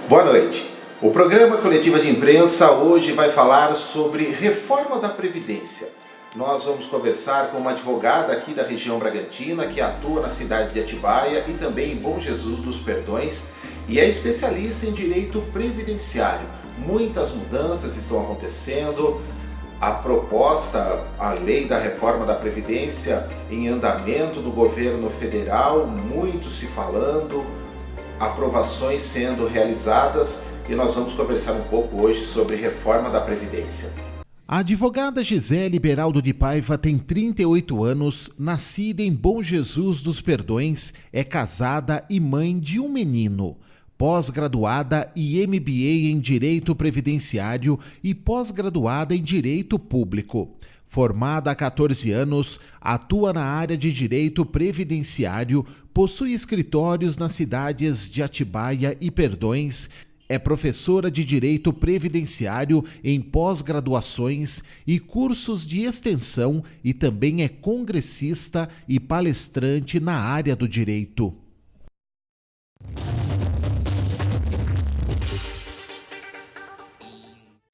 Boa noite. O programa Coletiva de Imprensa hoje vai falar sobre reforma da Previdência. Nós vamos conversar com uma advogada aqui da região Bragantina que atua na cidade de Atibaia e também em Bom Jesus dos Perdões e é especialista em direito previdenciário. Muitas mudanças estão acontecendo. A proposta, a lei da reforma da Previdência em andamento do governo federal, muito se falando, aprovações sendo realizadas e nós vamos conversar um pouco hoje sobre reforma da Previdência. A advogada Gisele Beraldo de Paiva tem 38 anos, nascida em Bom Jesus dos Perdões, é casada e mãe de um menino. Pós-graduada e MBA em Direito Previdenciário e pós-graduada em Direito Público. Formada há 14 anos, atua na área de Direito Previdenciário, possui escritórios nas cidades de Atibaia e Perdões, é professora de Direito Previdenciário em pós-graduações e cursos de extensão e também é congressista e palestrante na área do direito.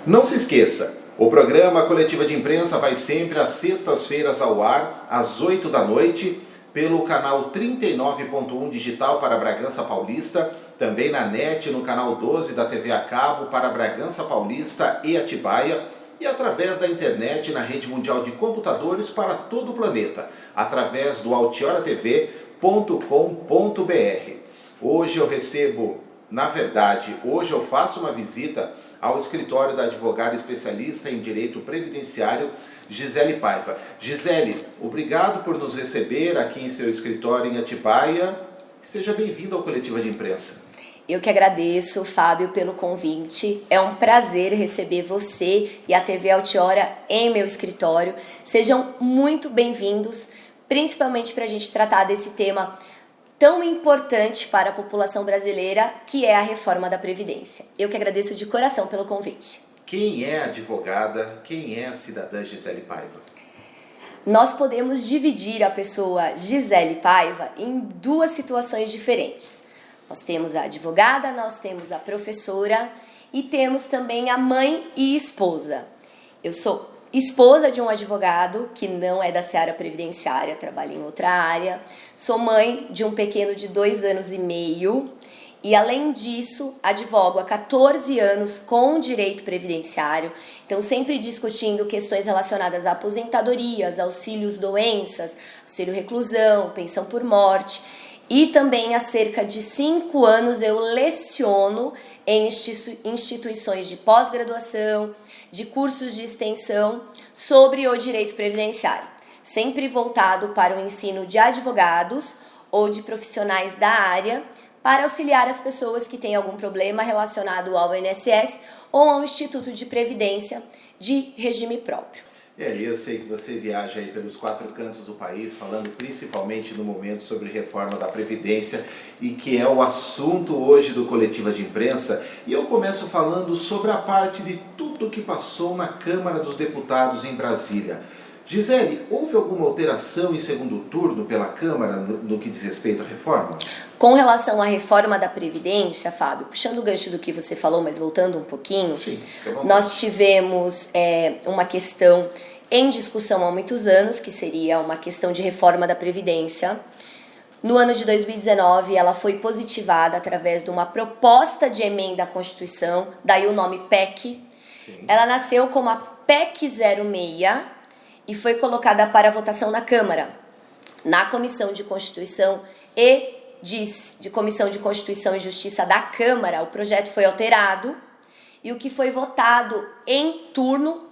Não se esqueça, o programa Coletiva de Imprensa vai sempre às sextas-feiras ao ar, às 8 da noite, pelo canal 39.1 digital para Bragança Paulista, também na NET, no canal 12 da TV a cabo para Bragança Paulista e Atibaia, e através da internet na rede mundial de computadores para todo o planeta, através do altioratv.com.br. Hoje eu faço uma visita ao escritório da advogada especialista em direito previdenciário, Gisele Paiva. Gisele, obrigado por nos receber aqui em seu escritório em Atibaia. Seja bem-vindo ao Coletiva de Imprensa. Eu que agradeço, Fábio, pelo convite. É um prazer receber você e a TV Altiora em meu escritório. Sejam muito bem-vindos, principalmente para a gente tratar desse tema tão importante para a população brasileira, que é a reforma da Previdência. Eu que agradeço de coração pelo convite. Quem é a advogada, quem é a cidadã Gisele Paiva? Nós podemos dividir a pessoa Gisele Paiva em duas situações diferentes. Nós temos a advogada, nós temos a professora e temos também a mãe e esposa. Eu sou esposa de um advogado que não é da seara previdenciária, trabalha em outra área. Sou mãe de um pequeno de 2 anos e meio e, além disso, advogo há 14 anos com direito previdenciário. Então, sempre discutindo questões relacionadas a aposentadorias, auxílios doenças, auxílio reclusão, pensão por morte. E também há cerca de 5 anos eu leciono em instituições de pós-graduação, de cursos de extensão sobre o direito previdenciário, sempre voltado para o ensino de advogados ou de profissionais da área para auxiliar as pessoas que têm algum problema relacionado ao INSS ou ao Instituto de Previdência de regime próprio. E aí, eu sei que você viaja aí pelos 4 cantos do país, falando principalmente no momento sobre reforma da Previdência e que é o assunto hoje do Coletiva de Imprensa. E eu começo falando sobre a parte de tudo que passou na Câmara dos Deputados em Brasília. Gisele, houve alguma alteração em segundo turno pela Câmara no que diz respeito à reforma? Com relação à reforma da Previdência, Fábio, puxando o gancho do que você falou, mas voltando um pouquinho, sim, nós tivemos uma questão em discussão há muitos anos, que seria uma questão de reforma da Previdência. No ano de 2019, ela foi positivada através de uma proposta de emenda à Constituição, daí o nome PEC. Sim. Ela nasceu como a PEC 06 e foi colocada para votação na Câmara. Na Comissão de Constituição e de Comissão de Constituição e Justiça da Câmara, o projeto foi alterado e o que foi votado em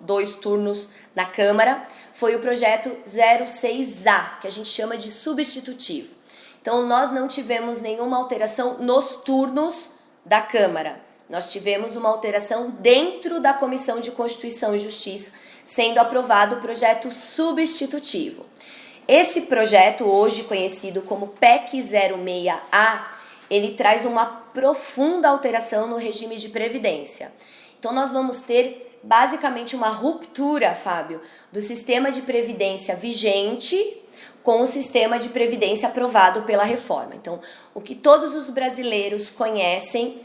2 turnos na Câmara, foi o projeto 06A, que a gente chama de substitutivo. Então, nós não tivemos nenhuma alteração nos turnos da Câmara. Nós tivemos uma alteração dentro da Comissão de Constituição e Justiça, sendo aprovado o projeto substitutivo. Esse projeto, hoje conhecido como PEC 06A, ele traz uma profunda alteração no regime de previdência. Então, nós vamos ter basicamente uma ruptura, Fábio, do sistema de previdência vigente com o sistema de previdência aprovado pela reforma. Então, o que todos os brasileiros conhecem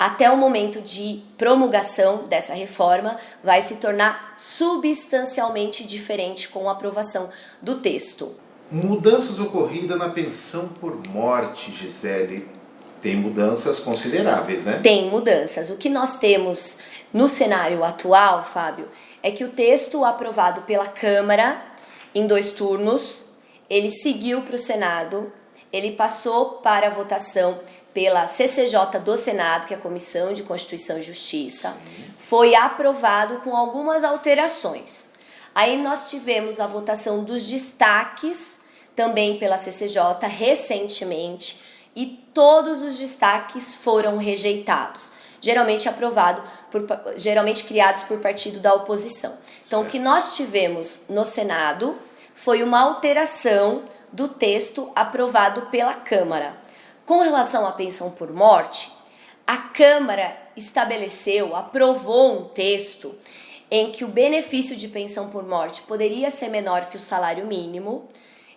até o momento de promulgação dessa reforma, vai se tornar substancialmente diferente com a aprovação do texto. Mudanças ocorridas na pensão por morte, Gisele. Tem mudanças consideráveis, né? Tem mudanças. O que nós temos no cenário atual, Fábio, é que o texto aprovado pela Câmara em 2 turnos, ele seguiu para o Senado, ele passou para a votação pela CCJ do Senado, que é a Comissão de Constituição e Justiça, foi aprovado com algumas alterações. Aí nós tivemos a votação dos destaques, também pela CCJ, recentemente, e todos os destaques foram rejeitados, geralmente geralmente criados por partido da oposição. Então, o que nós tivemos no Senado foi uma alteração do texto aprovado pela Câmara. Com relação à pensão por morte, a Câmara aprovou um texto em que o benefício de pensão por morte poderia ser menor que o salário mínimo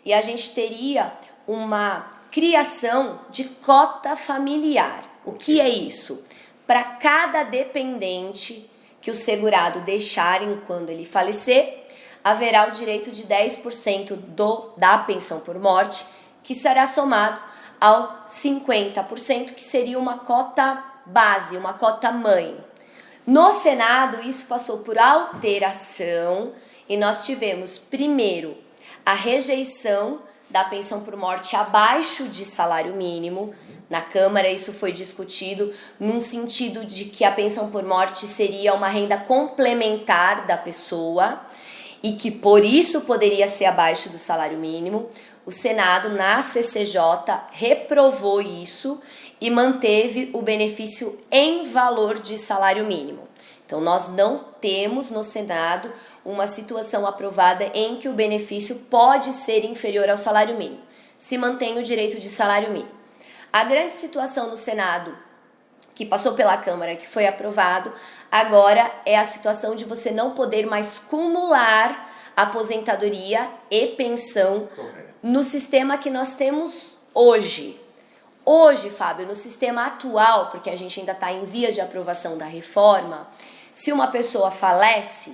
e a gente teria uma criação de cota familiar. O que é isso? Para cada dependente que o segurado deixar quando ele falecer, haverá o direito de 10% da pensão por morte, que será somado ao 50%, que seria uma cota base, uma cota mãe. No Senado, isso passou por alteração e nós tivemos, primeiro, a rejeição da pensão por morte abaixo de salário mínimo. Na Câmara isso foi discutido num sentido de que a pensão por morte seria uma renda complementar da pessoa e que por isso poderia ser abaixo do salário mínimo. O Senado, na CCJ, reprovou isso e manteve o benefício em valor de salário mínimo. Então, nós não temos no Senado uma situação aprovada em que o benefício pode ser inferior ao salário mínimo. Se mantém o direito de salário mínimo. A grande situação no Senado, que passou pela Câmara, que foi aprovado, agora é a situação de você não poder mais cumular aposentadoria e pensão no sistema que nós temos hoje. Hoje, Fábio, no sistema atual, porque a gente ainda está em vias de aprovação da reforma, se uma pessoa falece,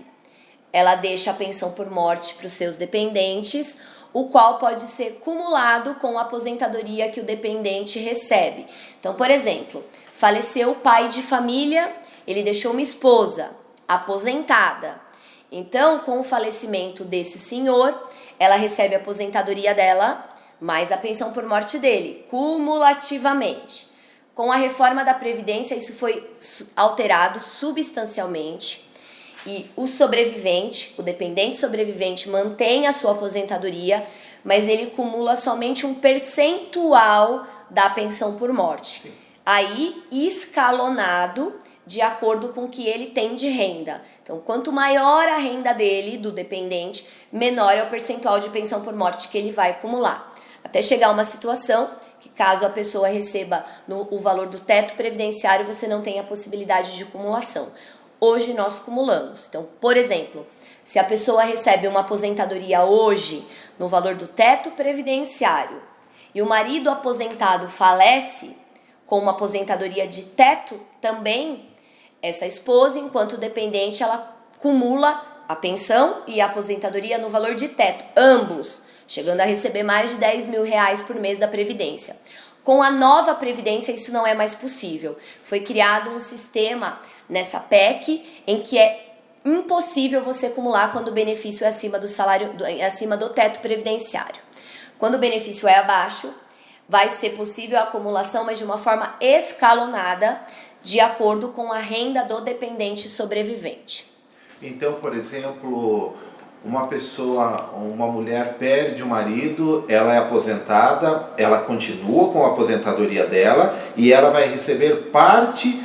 ela deixa a pensão por morte para os seus dependentes, o qual pode ser cumulado com a aposentadoria que o dependente recebe. Então, por exemplo, faleceu o pai de família, ele deixou uma esposa aposentada. Então, com o falecimento desse senhor, ela recebe a aposentadoria dela, mais a pensão por morte dele, cumulativamente. Com a reforma da Previdência, isso foi alterado substancialmente e o sobrevivente, o dependente sobrevivente, mantém a sua aposentadoria, mas ele cumula somente um percentual da pensão por morte. Sim. Aí, escalonado de acordo com o que ele tem de renda. Então, quanto maior a renda dele, do dependente, menor é o percentual de pensão por morte que ele vai acumular. Até chegar a uma situação que, caso a pessoa receba o valor do teto previdenciário, você não tem a possibilidade de acumulação. Hoje nós cumulamos. Então, por exemplo, se a pessoa recebe uma aposentadoria hoje no valor do teto previdenciário e o marido aposentado falece com uma aposentadoria de teto também, essa esposa, enquanto dependente, ela cumula a pensão e a aposentadoria no valor de teto, ambos, chegando a receber mais de R$10.000 por mês da Previdência. Com a nova Previdência, isso não é mais possível. Foi criado um sistema nessa PEC em que é impossível você acumular quando o benefício é acima do salário, acima do teto previdenciário. Quando o benefício é abaixo, vai ser possível a acumulação, mas de uma forma escalonada, de acordo com a renda do dependente sobrevivente. Então, por exemplo, uma mulher perde o marido, ela é aposentada, ela continua com a aposentadoria dela e ela vai receber parte,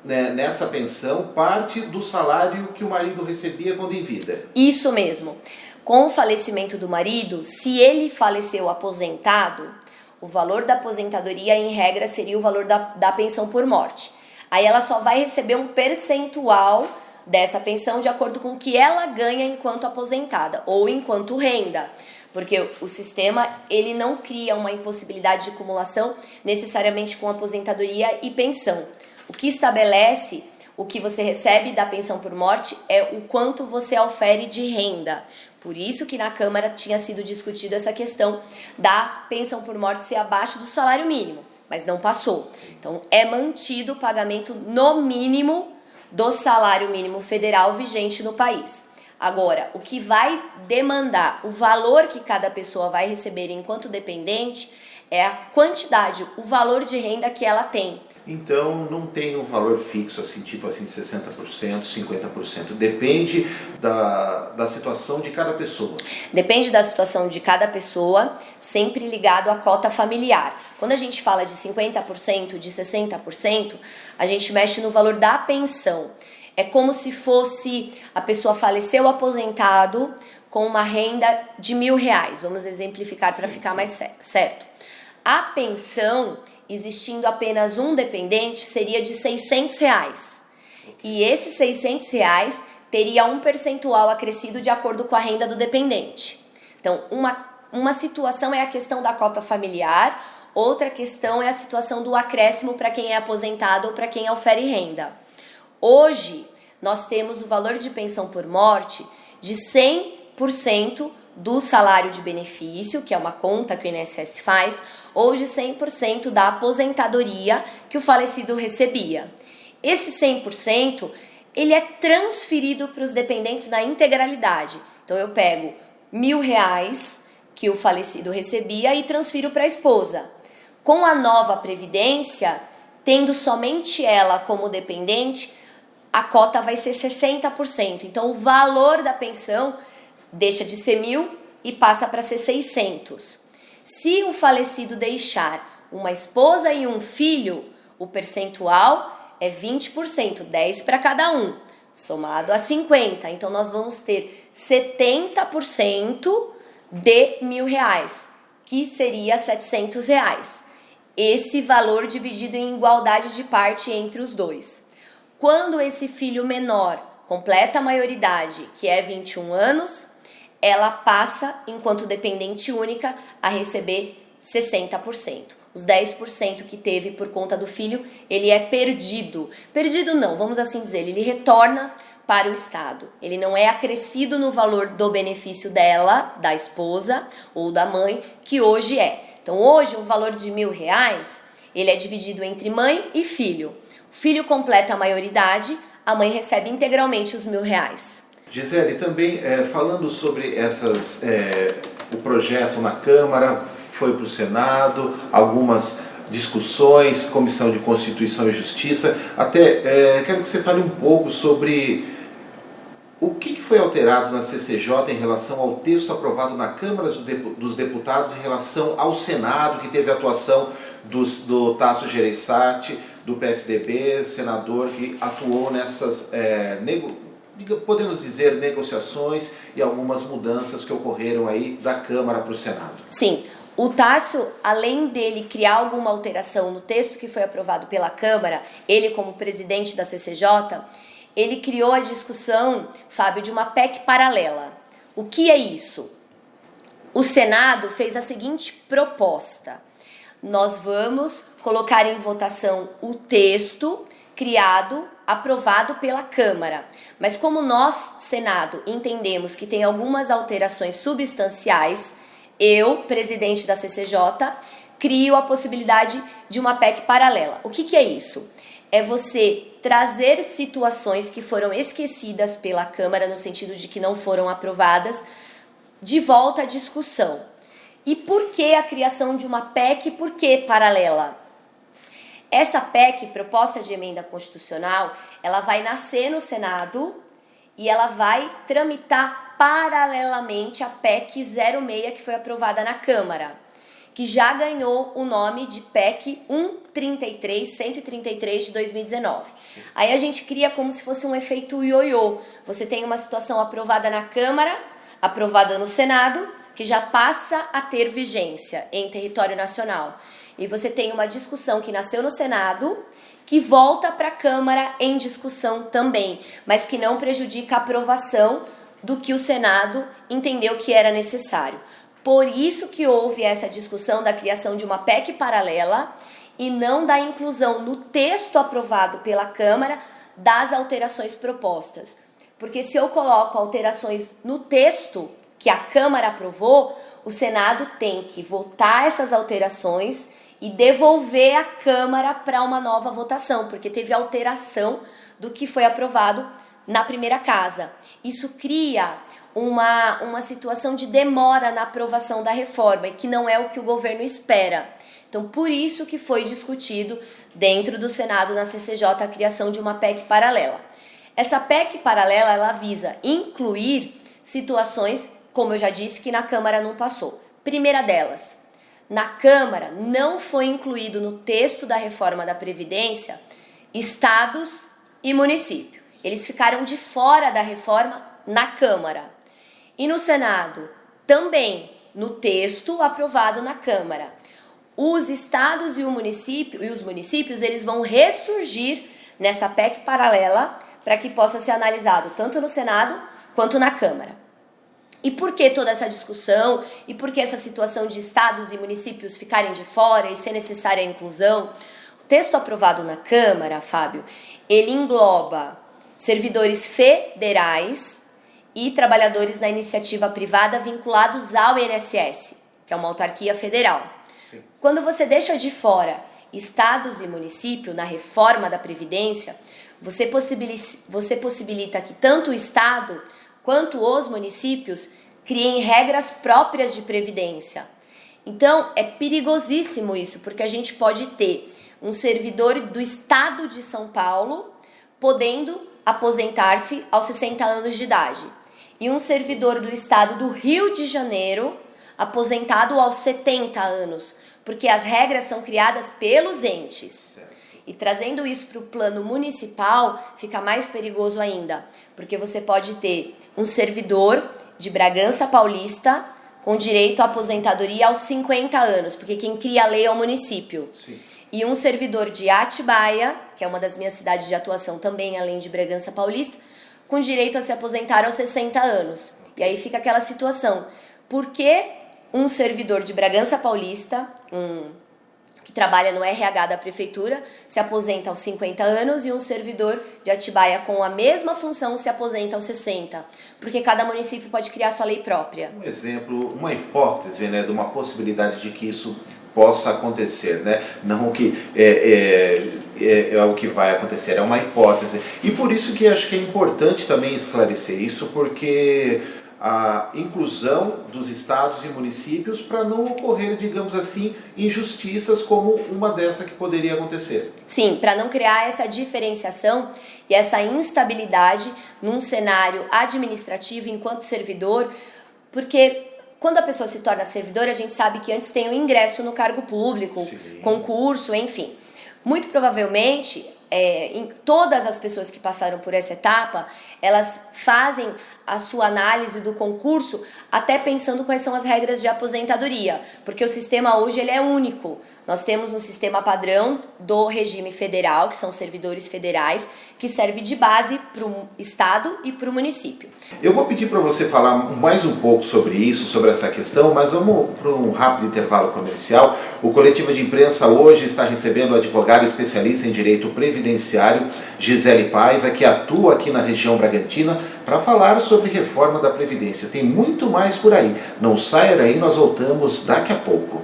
né, nessa pensão, parte do salário que o marido recebia quando em vida. Isso mesmo. Com o falecimento do marido, se ele faleceu aposentado, o valor da aposentadoria, em regra, seria o valor da pensão por morte. Aí ela só vai receber um percentual dessa pensão de acordo com o que ela ganha enquanto aposentada ou enquanto renda. Porque o sistema, ele não cria uma impossibilidade de acumulação necessariamente com aposentadoria e pensão. O que estabelece o que você recebe da pensão por morte é o quanto você ofere de renda. Por isso que na Câmara tinha sido discutida essa questão da pensão por morte ser abaixo do salário mínimo, mas não passou. Então é mantido o pagamento no mínimo do salário mínimo federal vigente no país. Agora, o que vai demandar o valor que cada pessoa vai receber enquanto dependente é a quantidade, o valor de renda que ela tem. Então não tem um valor fixo, assim, tipo assim, 60%, 50%. Depende da situação de cada pessoa. Depende da situação de cada pessoa, sempre ligado à cota familiar. Quando a gente fala de 50%, de 60%, a gente mexe no valor da pensão. É como se fosse a pessoa faleceu aposentado com uma renda de R$1.000. Vamos exemplificar para ficar mais certo. A pensão, existindo apenas um dependente, seria de R$600. E esses R$600 teria um percentual acrescido de acordo com a renda do dependente. Então, uma situação é a questão da cota familiar, outra questão é a situação do acréscimo para quem é aposentado ou para quem ofere renda. Hoje, nós temos o valor de pensão por morte de 100% do salário de benefício, que é uma conta que o INSS faz, ou de 100% da aposentadoria que o falecido recebia. Esse 100%, ele é transferido para os dependentes na integralidade. Então eu pego R$1.000 que o falecido recebia e transfiro para a esposa. Com a nova previdência, tendo somente ela como dependente, a cota vai ser 60%. Então o valor da pensão deixa de ser 1.000 e passa para ser 600. Se o falecido deixar uma esposa e um filho, o percentual é 20%, 10 para cada um, somado a 50. Então nós vamos ter 70% de R$1.000, que seria R$700. Esse valor dividido em igualdade de parte entre os dois. Quando esse filho menor completa a maioridade, que é 21 anos, ela passa, enquanto dependente única, a receber 60%. Os 10% que teve por conta do filho, ele é perdido. Perdido não, vamos assim dizer, ele retorna para o Estado. Ele não é acrescido no valor do benefício dela, da esposa ou da mãe, que hoje é. Então hoje o valor de R$1.000, ele é dividido entre mãe e filho. O filho completa a maioridade, a mãe recebe integralmente os R$1.000. Gisele, também falando sobre o projeto na Câmara, foi para o Senado, algumas discussões, Comissão de Constituição e Justiça. Até quero que você fale um pouco sobre o que foi alterado na CCJ em relação ao texto aprovado na Câmara dos Deputados em relação ao Senado, que teve a atuação do Tasso Gereissati, do PSDB, senador que atuou nessas podemos dizer, negociações e algumas mudanças que ocorreram aí da Câmara para o Senado. Sim, o Tarso, além dele criar alguma alteração no texto que foi aprovado pela Câmara, ele como presidente da CCJ, ele criou a discussão, Fábio, de uma PEC paralela. O que é isso? O Senado fez a seguinte proposta: nós vamos colocar em votação o texto aprovado pela Câmara. Mas como nós, Senado, entendemos que tem algumas alterações substanciais, eu, presidente da CCJ, crio a possibilidade de uma PEC paralela. O que é isso? É você trazer situações que foram esquecidas pela Câmara, no sentido de que não foram aprovadas, de volta à discussão. E por que a criação de uma PEC? Por que paralela? Essa PEC, proposta de emenda constitucional, ela vai nascer no Senado e ela vai tramitar paralelamente a PEC 06 que foi aprovada na Câmara, que já ganhou o nome de PEC 133 de 2019. Aí a gente cria como se fosse um efeito ioiô. Você tem uma situação aprovada na Câmara, aprovada no Senado, que já passa a ter vigência em território nacional. E você tem uma discussão que nasceu no Senado, que volta para a Câmara em discussão também, mas que não prejudica a aprovação do que o Senado entendeu que era necessário. Por isso que houve essa discussão da criação de uma PEC paralela e não da inclusão no texto aprovado pela Câmara das alterações propostas. Porque se eu coloco alterações no texto que a Câmara aprovou, o Senado tem que votar essas alterações e devolver a Câmara para uma nova votação, porque teve alteração do que foi aprovado na primeira casa. Isso cria uma situação de demora na aprovação da reforma, e que não é o que o governo espera. Então, por isso que foi discutido dentro do Senado, na CCJ, a criação de uma PEC paralela. Essa PEC paralela, ela visa incluir situações, como eu já disse, que na Câmara não passou. Primeira delas, na Câmara não foi incluído no texto da reforma da Previdência estados e município. Eles ficaram de fora da reforma na Câmara. E no Senado, também no texto aprovado na Câmara. Os estados e os municípios, eles vão ressurgir nessa PEC paralela para que possa ser analisado tanto no Senado quanto na Câmara. E por que toda essa discussão? E por que essa situação de estados e municípios ficarem de fora e ser necessária a inclusão? O texto aprovado na Câmara, Fábio, ele engloba servidores federais e trabalhadores na iniciativa privada vinculados ao INSS, que é uma autarquia federal. Sim. Quando você deixa de fora estados e município na reforma da Previdência, você possibilita que tanto o Estado quanto os municípios criem regras próprias de previdência. Então, é perigosíssimo isso, porque a gente pode ter um servidor do Estado de São Paulo podendo aposentar-se aos 60 anos de idade e um servidor do Estado do Rio de Janeiro aposentado aos 70 anos, porque as regras são criadas pelos entes. E trazendo isso para o plano municipal, fica mais perigoso ainda, porque você pode ter um servidor de Bragança Paulista com direito à aposentadoria aos 50 anos, porque quem cria a lei é o município. Sim. E um servidor de Atibaia, que é uma das minhas cidades de atuação também, além de Bragança Paulista, com direito a se aposentar aos 60 anos. E aí fica aquela situação, por que um servidor de Bragança Paulista, que trabalha no RH da prefeitura, se aposenta aos 50 anos e um servidor de Atibaia com a mesma função se aposenta aos 60, porque cada município pode criar sua lei própria. Um exemplo, uma hipótese, né, de uma possibilidade de que isso possa acontecer, né? Não que é o que vai acontecer, é uma hipótese. E por isso que acho que é importante também esclarecer isso, porque a inclusão dos estados e municípios para não ocorrer, digamos assim, injustiças como uma dessa que poderia acontecer. Sim, para não criar essa diferenciação e essa instabilidade num cenário administrativo enquanto servidor, porque quando a pessoa se torna servidor, a gente sabe que antes tem o ingresso no cargo público, sim, concurso, enfim. Muito provavelmente, todas as pessoas que passaram por essa etapa, elas fazem a sua análise do concurso até pensando quais são as regras de aposentadoria, porque o sistema hoje ele é único. Nós temos um sistema padrão do regime federal, que são servidores federais, que serve de base para o estado e para o município. Eu vou pedir para você falar mais um pouco sobre isso, sobre essa questão, mas vamos para um rápido intervalo comercial. O Coletivo de Imprensa hoje está recebendo a advogada especialista em direito previdenciário, Gisele Paiva, que atua aqui na região Bragantina, para falar sobre reforma da Previdência. Tem muito mais por aí. Não saia daí, nós voltamos daqui a pouco.